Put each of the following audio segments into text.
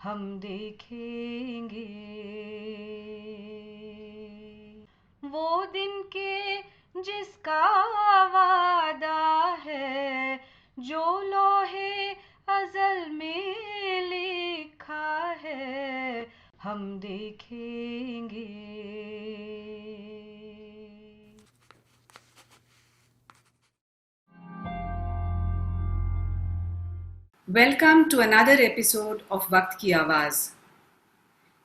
हम देखेंगे वो दिन के जिसका वादा है, जो लोहे अज़ल में लिखा है, हम देखेंगे। Welcome to another episode of Waqt Ki Awaaz.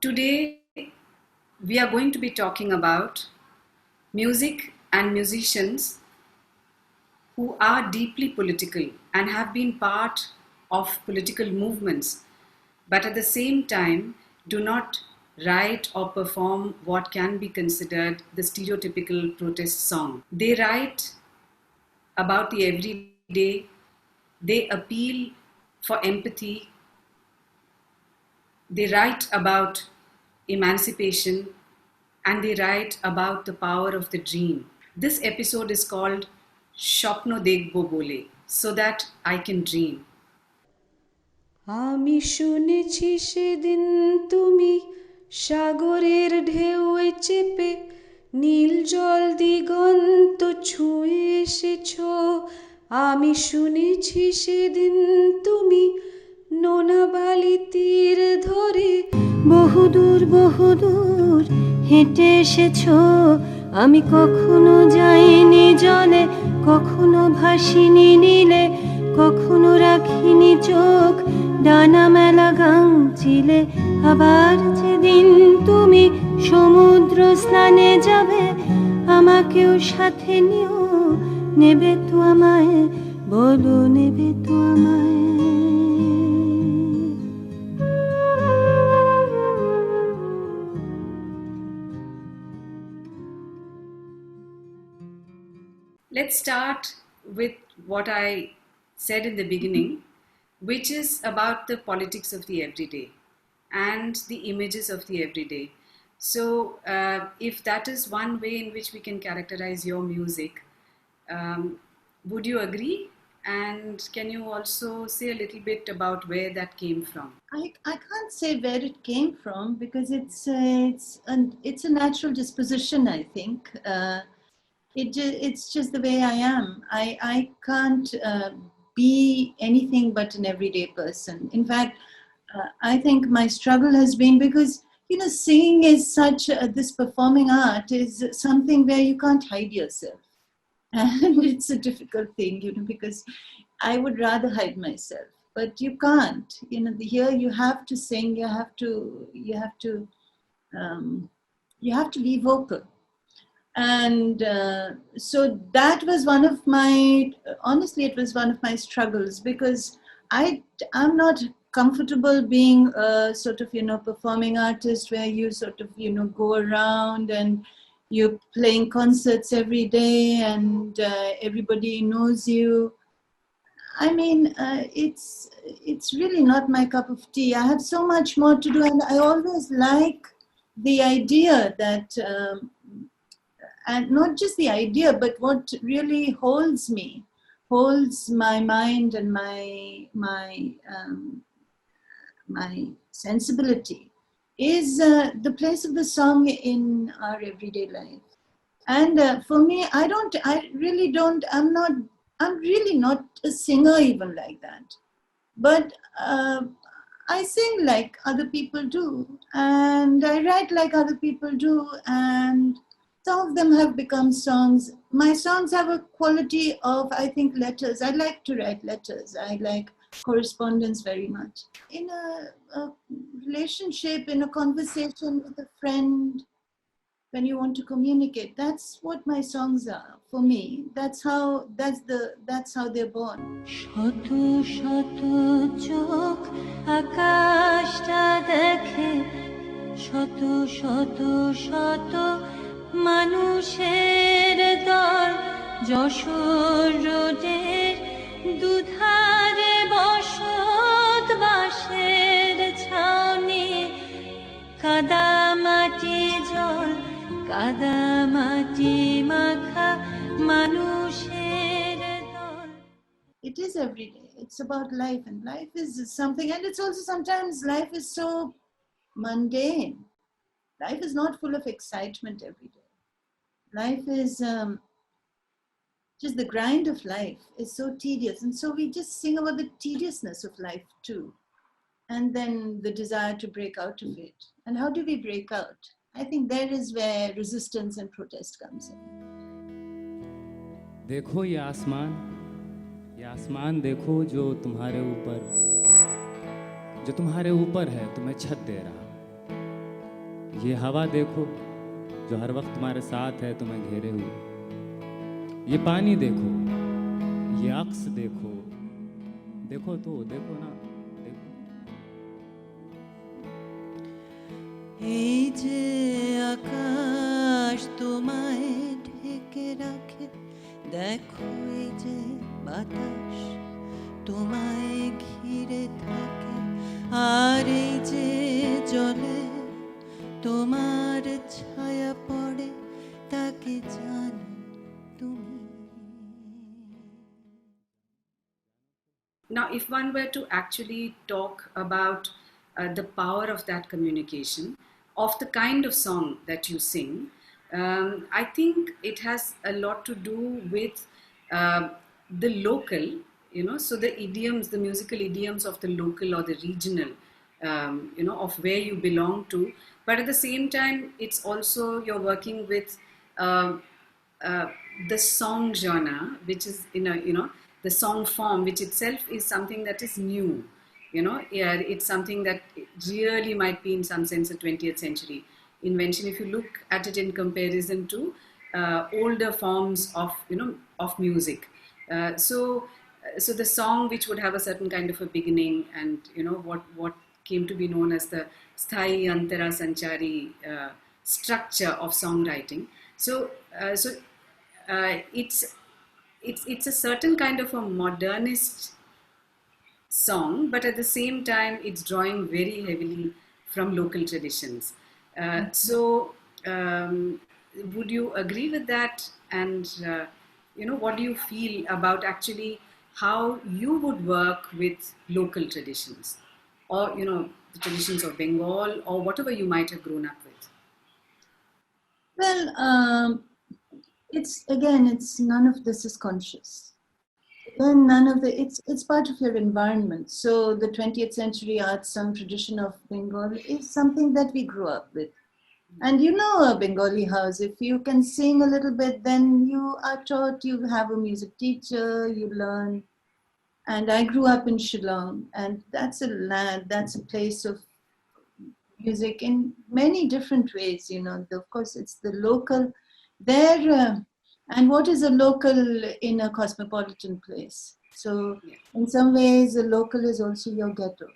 Today we are going to be talking about music and musicians who are deeply political and have been part of political movements, but at the same time do not write or perform what can be considered the stereotypical protest song. They write about the everyday, they appeal for empathy, they write about emancipation, and they write about the power of the dream. This episode is called Shopno Dekhbo Bole, so that I can dream. আমি শুনেছি সেদিন তুমি সাগরের ঢেউয়ে চেপে নীল জল দিগন্ত ছুঁয়ে এসেছ। আমি শুনেছি সেদিন তুমি নোনা বালি তীর ধরে বহুদূর বহুদূর হেঁটে এসেছ। আমি কখনো যাইনি জলে, কখনো ভাসিনি নীলে, কখনো রাখিনি চোখ ডানা মেলা গাং চিলে। আবার যেদিন তুমি সমুদ্র স্নানে যাবে, আমাকেও সাথে নিও, নেবে তো আমায়, বলো নেবে তো আমায়। Let's start with what I said in the beginning, which is about the politics of the everyday and the images of the everyday. So, if that is one way in which we can characterize your music, would you agree? And can you also say a little bit about where that came from? I can't say where it came from because it's a natural disposition. I think it's just the way I am. I can't be anything but an everyday person. In fact, I think my struggle has been because singing is such this performing art is something where you can't hide yourself, and it's a difficult thing, because I would rather hide myself, but you can't. Here you have to sing. You have to be vocal. And so that was honestly, it was one of my struggles because I'm not comfortable being a sort of, performing artist where you sort of, go around and you're playing concerts every day and everybody knows you. I mean, it's really not my cup of tea. I have so much more to do, and I always like the idea that and not just the idea, but what really holds my mind and my sensibility is the place of the song in our everyday life. And for me, I'm really not a singer even like that, but I sing like other people do, and I write like other people do, and some of them have become songs. My songs have a quality of, I think, letters. I like to write letters. I like correspondence very much. In a relationship, in a conversation with a friend, when you want to communicate, that's what my songs are for me. That's how they're born. শত শত চোখ আকাশটা দেখে, শত শত শত মানুষের দল, যশোর রোডের দুধারে বসত বাঁশের ছাউনি, কাদামাটি জল, কাদামাটি মাখা মানুষের দল। It is every day. It's about life, and life is something, and it's also sometimes life is so mundane. Life is not full of excitement every day. Life is just the grind of life is so tedious. And so we just sing about the tediousness of life too. And then the desire to break out of it. And how do we break out? I think there is where resistance and protest comes in. देखो ये आसमान देखो जो तुम्हारे ऊपर है, तुम्हें छत दे रहा। ये हवा देखो जो हर वक्त तुम्हारे साथ है, तुम्हें घेरे हुए। ये पानी देखो, ये अक्स देखो, देखो तो देखो ना, देखो। এই যে আকাশ তোমায় ঢেকে রাখে, দেখো এই যে বাতাস তোমায় ঘিরে থাকে, আর এই যে জলে তোমার ছায়া পড়ে, তাকে জানো তুমি। Now, if one were to actually talk about the power of that communication, of the kind of song that you sing, I think it has a lot to do with the local, so the idioms, the musical idioms of the local or the regional, of where you belong to. But at the same time, it's also you're working with the song genre, which is, the song form, which itself is something that is new. It's something that really might be in some sense a 20th century invention if you look at it in comparison to older forms of music. So the song, which would have a certain kind of a beginning, and what came to be known as the sthai antara sanchari structure of songwriting. So it's a certain kind of a modernist song, but at the same time it's drawing very heavily from local traditions. So would you agree with that? And what do you feel about actually how you would work with local traditions, or the traditions of Bengal, or whatever you might have grown up with? Well, it's none of this is conscious. Then it's part of your environment. So the 20th century art song tradition of Bengal is something that we grew up with. And a Bengali house, if you can sing a little bit, then you are taught, you have a music teacher, you learn. And I grew up in Shillong, and that's a place of music in many different ways. Of course, it's the local there. And what is a local in a cosmopolitan place? So in some ways, a local is also your ghetto.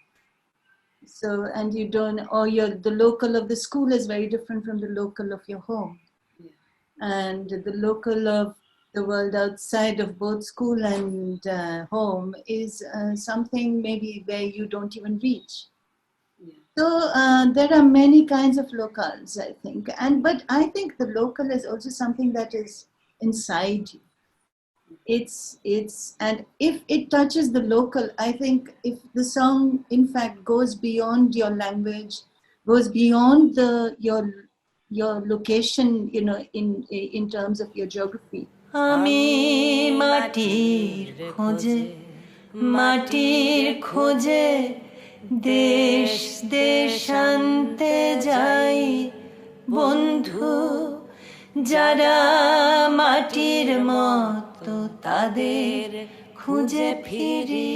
So, and you don't, or the local of the school is very different from the local of your home. Yeah. And the local of the world outside of both school and home is something maybe where you don't even reach. Yeah. So there are many kinds of locals, I think. But I think the local is also something that is inside you. And if it touches the local, I think if the song in fact goes beyond your language, goes beyond your location, in terms of your geography. আমি মাটির খোঁজে দেশ দেশান্তে যাই, বন্ধু যারা মাটির মতো তাদের খুঁজে ফিরি।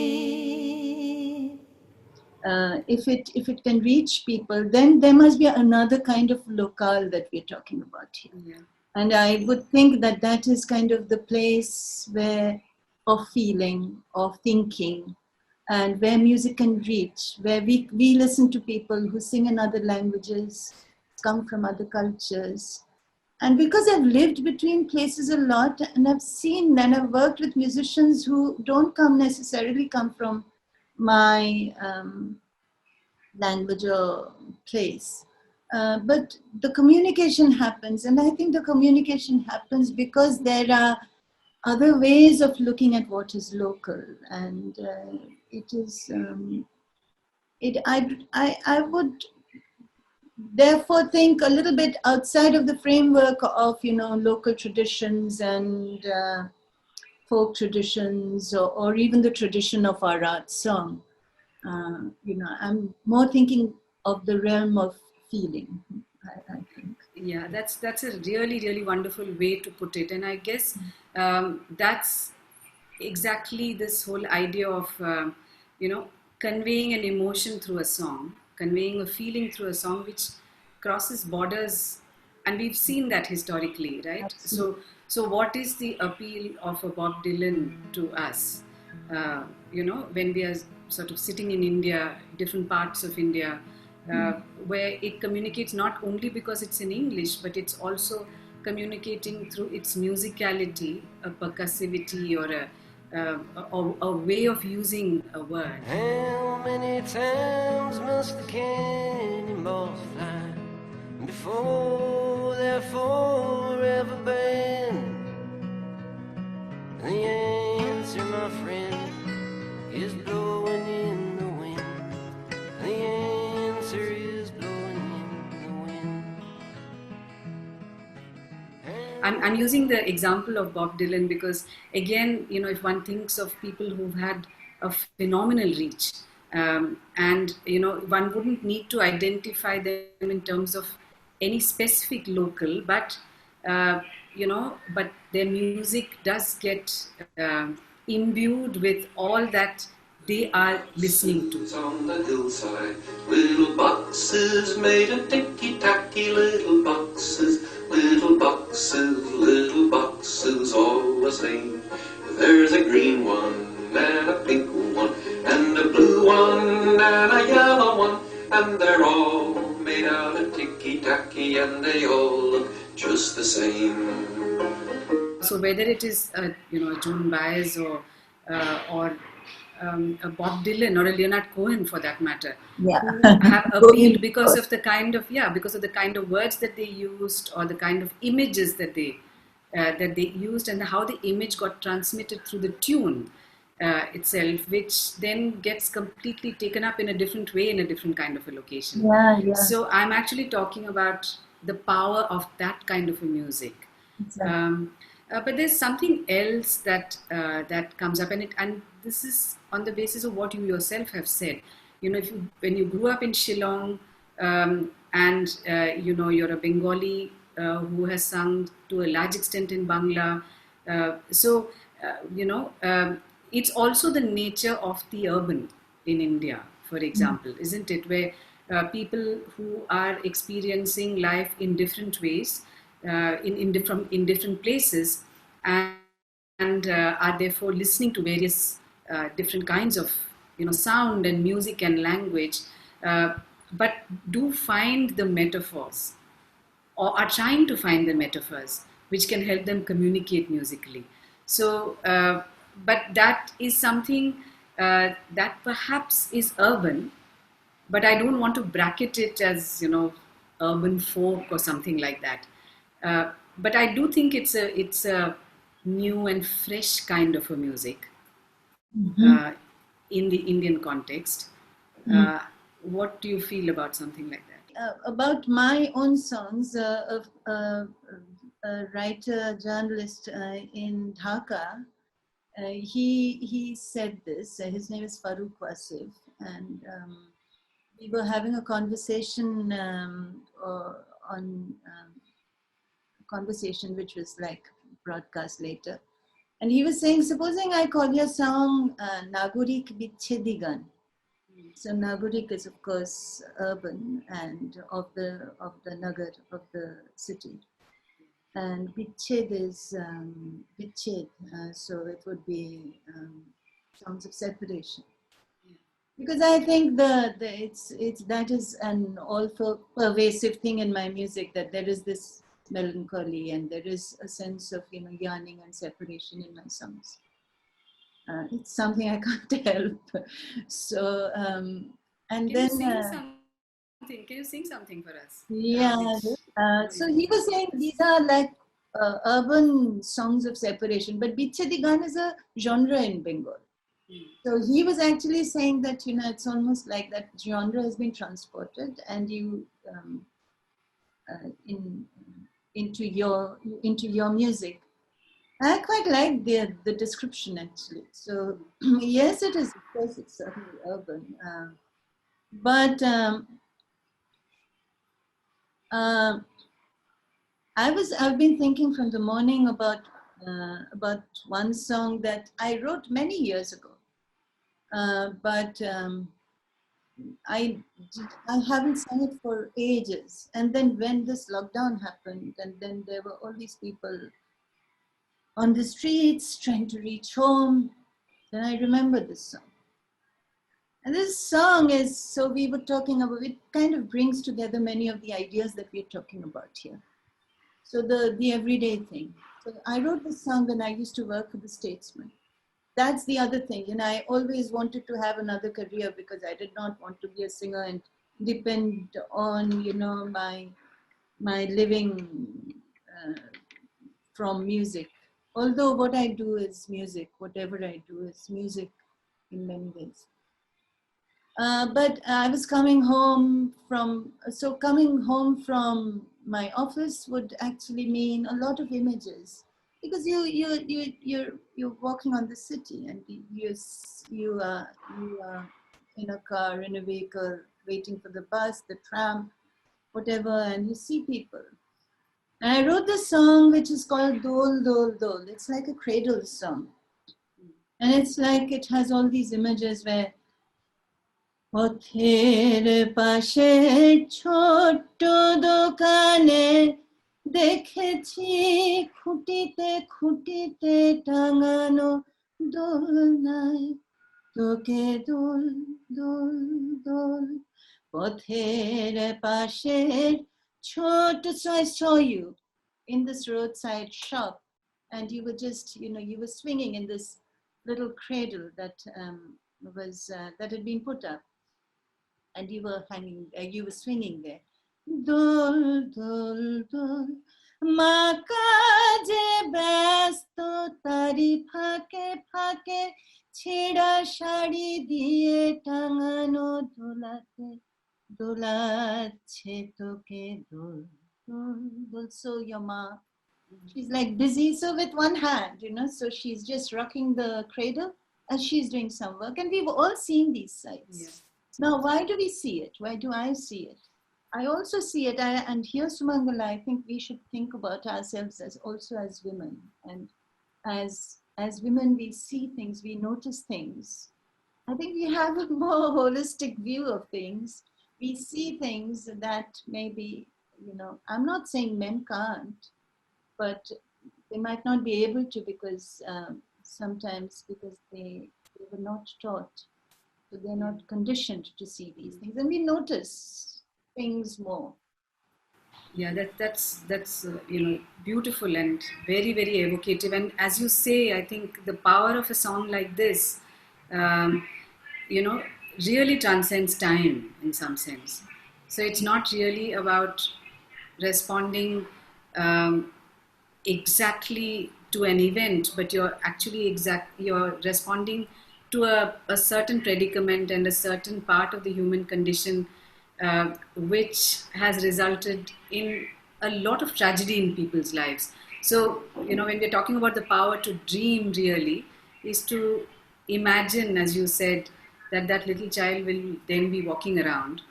If it can reach people, then there must be another kind of locale that we're talking about here. Yeah. And I would think that is kind of the place of feeling, of thinking, and where music can reach, where we listen to people who sing in other languages, come from other cultures. And because I've lived between places a lot, and I've seen and I've worked with musicians who don't necessarily come from my language or place. But the communication happens, and I think the communication happens because there are other ways of looking at what is local, and it is I would therefore think a little bit outside of the framework of local traditions and folk traditions, or even the tradition of our art song. I'm more thinking of the realm of feeling, I think. Yeah, that's a really wonderful way to put it, and I guess that's exactly this whole idea of conveying an emotion through a song, conveying a feeling through a song, which crosses borders, and we've seen that historically, right? So what is the appeal of a Bob Dylan to us? When we are sort of sitting in India, different parts of India, where it communicates not only because it's in English, but it's also communicating through its musicality, a percussivity, or a way of using a word. How many times must the cannonballs fly before they're forever banned? The answer, my friend, is blowing in the wind. The answer is blowing in the wind. I'm using the example of Bob Dylan because, again, if one thinks of people who've had a phenomenal reach, and one wouldn't need to identify them in terms of any specific local, but but their music does get imbued with all that they are listening to. On the hillside, little boxes made of ticky-tacky, little boxes, all the same. There's a green one, and a pink one, and a blue one, and a yellow one, and they're all made out of ticky-tacky, and they all look just the same. So whether it is Joan Baez or a Bob Dylan or a Leonard Cohen, for that matter, who have appealed because of the kind of words that they used, or the kind of images that they used, and how the image got transmitted through the tune itself, which then gets completely taken up in a different way in a different kind of a location. Yeah. So I'm actually talking about the power of that kind of a music. Exactly. But there's something else that comes up, and this is on the basis of what you yourself have said. When you grew up in Shillong, and you're a Bengali who has sung to a large extent in Bangla, it's also the nature of the urban in India, for example, isn't it? Where people who are experiencing life in different ways, in different places, and are therefore listening to various different kinds of sound and music and language, but do find the metaphors, or are trying to find the metaphors which can help them communicate musically. So, but that is something that perhaps is urban, but I don't want to bracket it as urban folk or something like that. But I do think it's a new and fresh kind of a music in the Indian context. What do you feel about something like that? About my own songs, a writer, journalist in Dhaka, he said this. His name is Farooq Wasif, and we were having a conversation conversation which was like broadcast later, and he was saying, supposing I call your song Nagorik Bichedigan. So Nagorik is of course urban and of the nagar, of the city, and Biched is Biched, so it would be songs of separation. Because I think it's that is an also pervasive thing in my music, that there is this melancholy and there is a sense of yearning and separation in my songs. It's something I can't help. So and Can then can you sing something for us? yeah. So he was saying these are like urban songs of separation. But Bichchedi Gan is a genre in Bengal. So he was actually saying that, you know, it's almost like that genre has been transported and you into your music. I quite like the description actually. So yes, it is. Of course, it's certainly urban, but I've been thinking from the morning about one song that I wrote many years ago, but I haven't sung it for ages. And then when this lockdown happened, and then there were all these people on the streets trying to reach home, then I remembered this song. And this song is, so we were talking about, it kind of brings together many of the ideas that we're talking about here. So the everyday thing. So I wrote this song when I used to work for the Statesman. That's the other thing. You know, I always wanted to have another career because I did not want to be a singer and depend on, you know, my living from music. Although what I do is music, whatever I do is music in many ways. But I was coming home from my office would actually mean a lot of images, because you're walking on the city and you are in a car, in a vehicle, waiting for the bus, the tram, whatever, and you see people. And I wrote this song which is called Dol Dol Dol. It's like a cradle song, and it's like it has all these images where পথের পাশে ছোট্ট দোকানে দেখেছি খুঁটিতে খুঁটিতে টাঙানো দোলনায় তোকে দোল দোল দোল পথের পাশে ছোট. So I saw you in this roadside shop, and you were just, you know, you were swinging in this little cradle that that had been put up. And you were hanging, you were swinging there. Dol, dol, dol. Ma kaje ব্যস্ত তারি ফাঁকে ফাঁকে ছেঁড়া শাড়ি দিয়ে টাঙানো দোলাতে দোলাচ্ছে তোকে দোল দোল দোল. So your ma, she's like busy, so with one hand, you know, so she's just rocking the cradle as she's doing some work. And we've all seen these sights. Yeah. Now, why do we see it? Why do I see it? I also see it, and here, Sumangala, I think we should think about ourselves as also as women. And as women, we see things, we notice things. I think we have a more holistic view of things. We see things that maybe, you know, I'm not saying men can't, but they might not be able to because sometimes because they were not taught. So they're not conditioned to see these things, and we notice things more. Yeah, that's you know, beautiful and very, very evocative. And as you say, I think the power of a song like this, you know, really transcends time in some sense. So it's not really about responding exactly to an event, but you're responding to a certain predicament and a certain part of the human condition, which has resulted in a lot of tragedy in people's lives. So, you know, when we're talking about the power to dream, really, is to imagine, as you said, that little child will then be walking around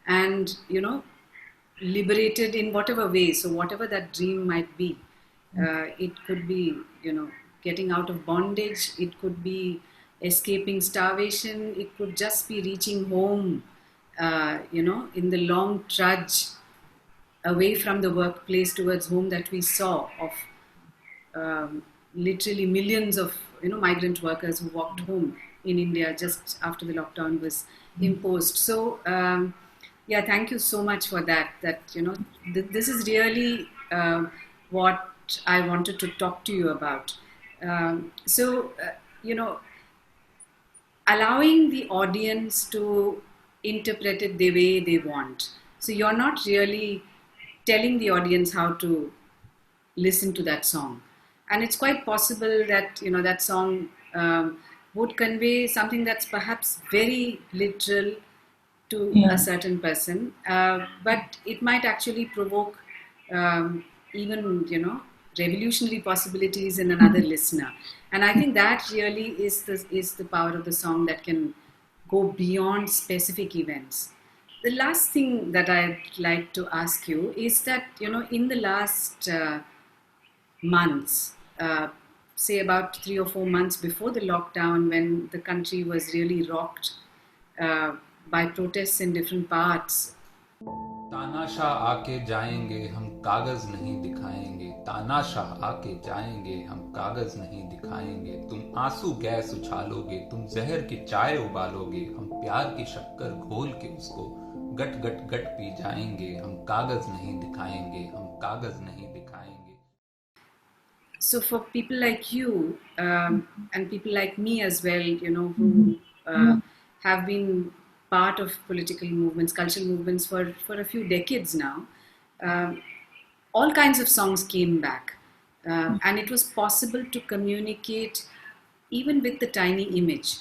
and, you know, liberated in whatever way. So whatever that dream might be, it could be, you know, getting out of bondage, it could be escaping starvation, it could just be reaching home, you know, in the long trudge away from the workplace towards home that we saw of literally millions of, you know, migrant workers who walked home in India just after the lockdown was imposed. So yeah, thank you so much for that, you know, this is really what I wanted to talk to you about. So you know, allowing the audience to interpret it the way they want. So you're not really telling the audience how to, listen to that song. And it's quite possible that, you know, that song would convey something that's perhaps very literal to Yeah. a certain person, but it might actually provoke even, you know, revolutionary possibilities in another listener. And I think that really is the power of the song, that can go beyond specific events. The last thing that I'd like to ask you is that, you know, in the last months, say about 3 or 4 months before the lockdown, when the country was really rocked by protests in different parts. तानाशाह आके जाएंगे हम कागज नहीं दिखाएंगे, तानाशाह आके जाएंगे हम कागज नहीं दिखाएंगे, तुम आंसू गैस उछालोगे, तुम जहर की चाय उबालोगे, हम प्यार की शक्कर घोल के उसको गट गट गट पी जाएंगे, हम कागज नहीं दिखाएंगे, हम कागज नहीं दिखाएंगे. So for people like you and people like me as well, you know, who have been part of political movements, cultural movements for a few decades now, all kinds of songs came back. And it was possible to communicate even with the tiny image.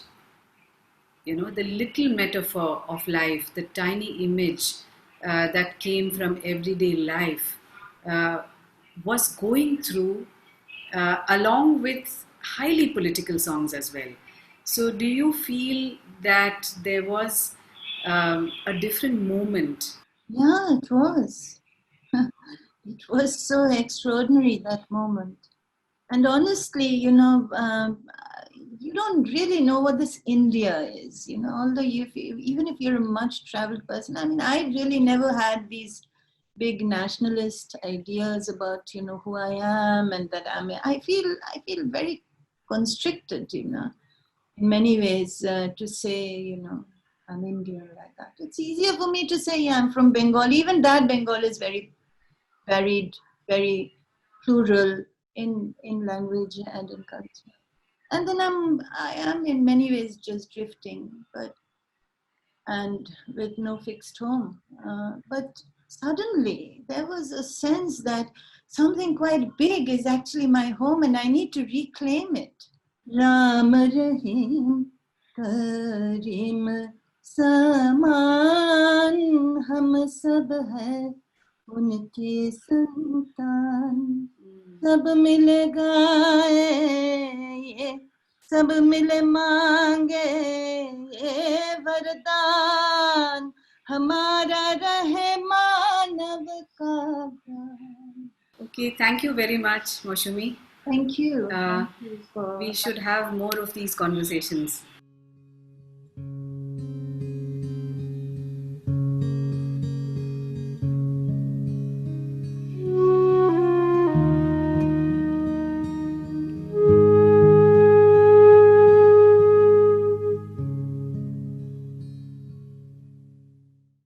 You know, the little metaphor of life, the tiny image that came from everyday life was going through along with highly political songs as well. So do you feel that there was a different moment? Yeah, it was. It was so extraordinary, that moment. And honestly, you know, you don't really know what this India is, you know, although even if you're a much traveled person. I mean, I really never had these big nationalist ideas about, you know, who I am, and that I feel very constricted, you know, in many ways, to say, you know, I'm Indian like that. It's easier for me to say, yeah, I'm from Bengal. Even that Bengal is very varied, very plural in language and in culture. And then I am in many ways just drifting, and with no fixed home. But suddenly there was a sense that something quite big is actually my home, and I need to reclaim it. Ram Rahim Karim Saman Hum Sab Hai Unke Santan, सब मिल गाए ये, सब मिल मांगे ये वरदान, हमारा रहे मानव का ज्ञान. Okay, thank you very much, Moushumi. Thank you. Uh, Thank you for We should have more of these conversations.